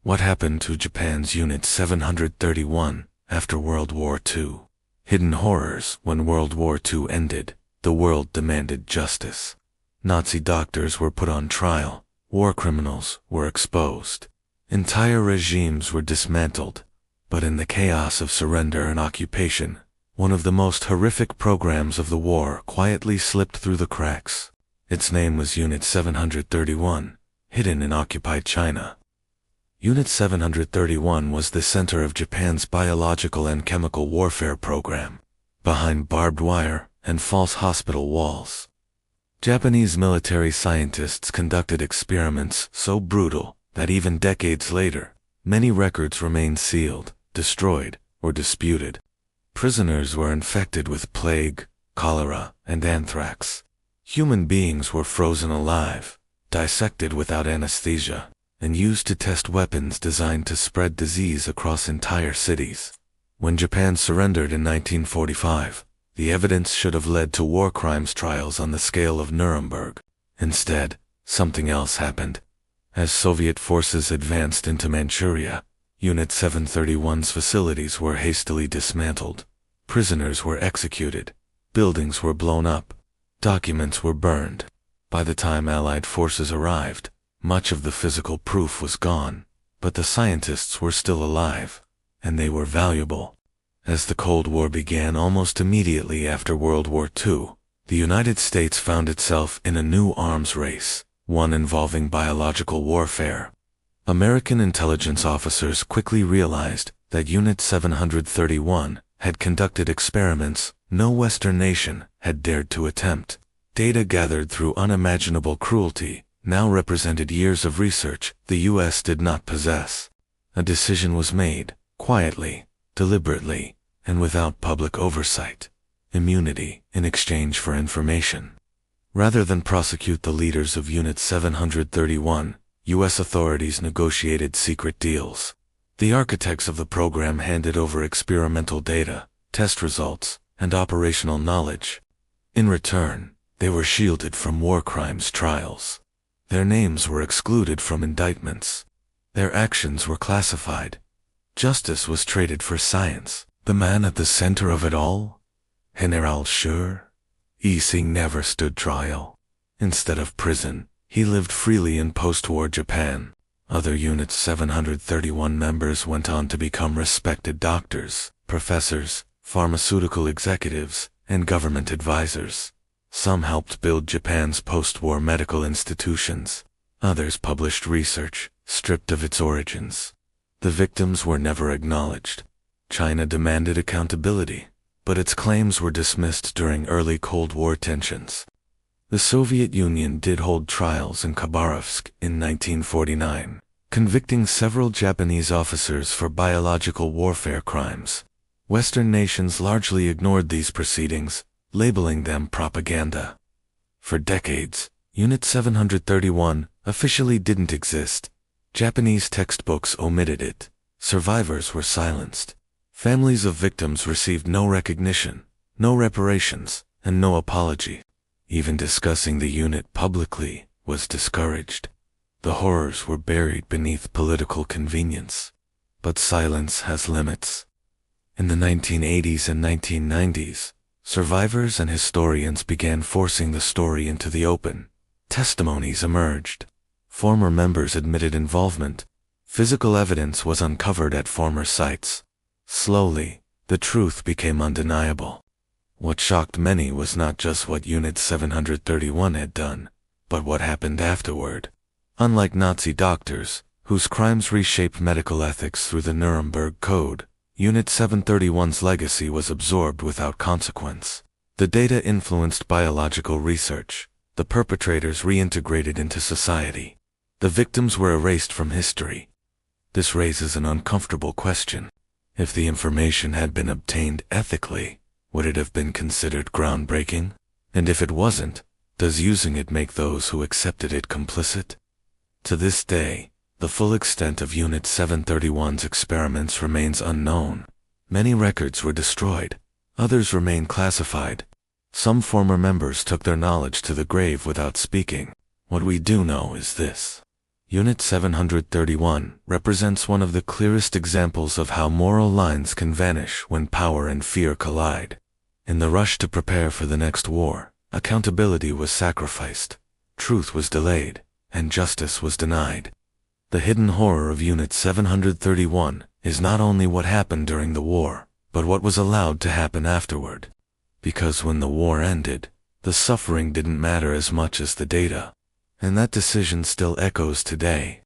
What happened to Japan's Unit 731 after World War II? Hidden horrors. When World War II ended, the world demanded justice. Nazi doctors were put on trial. War criminals were exposed. Entire regimes were dismantled. But in the chaos of surrender and occupation, one of the most horrific programs of the war quietly slipped through the cracks. Its name was Unit 731, hidden in occupied China. Unit 731 was the center of Japan's biological and chemical warfare program, behind barbed wire and false hospital walls. Japanese military scientists conducted experiments so brutal that even decades later, many records remain sealed, destroyed, or disputed. Prisoners were infected with plague, cholera, and anthrax. Human beings were frozen alive, dissected without anesthesia, and used to test weapons designed to spread disease across entire cities. When Japan surrendered in 1945, the evidence should have led to war crimes trials on the scale of Nuremberg. Instead, something else happened. As Soviet forces advanced into Manchuria, Unit 731's facilities were hastily dismantled. Prisoners were executed. Buildings were blown up. Documents were burned. By the time Allied forces arrived, much of the physical proof was gone, but the scientists were still alive, and they were valuable. As the Cold War began almost immediately after World War II, the United States found itself in a new arms race, one involving biological warfare. American intelligence officers quickly realized that Unit 731 had conducted experiments no Western nation had dared to attempt. Data gathered through unimaginable cruelty now represented years of research the U.S. did not possess. A decision was made, quietly, deliberately, and without public oversight. Immunity in exchange for information. Rather than prosecute the leaders of Unit 731, U.S. authorities negotiated secret deals. The architects of the program handed over experimental data, test results, and operational knowledge. In return, they were shielded from war crimes trials. Their names were excluded from indictments. Their actions were classified. Justice was traded for science. The man at the center of it all? General Schur? Ising never stood trial. Instead of prison, he lived freely in post-war Japan. Other Unit 731 members went on to become respected doctors, professors, pharmaceutical executives, and government advisors. Some helped build Japan's post-war medical institutions. Others published research, stripped of its origins. The victims were never acknowledged. China demanded accountability, but its claims were dismissed during early Cold War tensions. The Soviet Union did hold trials in Khabarovsk in 1949, convicting several Japanese officers for biological warfare crimes. Western nations largely ignored these proceedings, labeling them propaganda. For decades, Unit 731 officially didn't exist. Japanese textbooks omitted it. Survivors were silenced. Families of victims received no recognition, no reparations, and no apology. Even discussing the unit publicly was discouraged. The horrors were buried beneath political convenience. But silence has limits. In the 1980s and 1990s, survivors and historians began forcing the story into the open. Testimonies emerged. Former members admitted involvement. Physical evidence was uncovered at former sites. Slowly, the truth became undeniable. What shocked many was not just what Unit 731 had done, but what happened afterward. Unlike Nazi doctors, whose crimes reshaped medical ethics through the Nuremberg Code, Unit 731's legacy was absorbed without consequence. The data influenced biological research. The perpetrators reintegrated into society. The victims were erased from history. This raises an uncomfortable question. If the information had been obtained ethically, would it have been considered groundbreaking? And if it wasn't, does using it make those who accepted it complicit? To this day, the full extent of Unit 731's experiments remains unknown. Many records were destroyed. Others remain classified. Some former members took their knowledge to the grave without speaking. What we do know is this. Unit 731 represents one of the clearest examples of how moral lines can vanish when power and fear collide. In the rush to prepare for the next war, accountability was sacrificed, truth was delayed, and justice was denied. The hidden horror of Unit 731 is not only what happened during the war, but what was allowed to happen afterward. Because when the war ended, the suffering didn't matter as much as the data. And that decision still echoes today.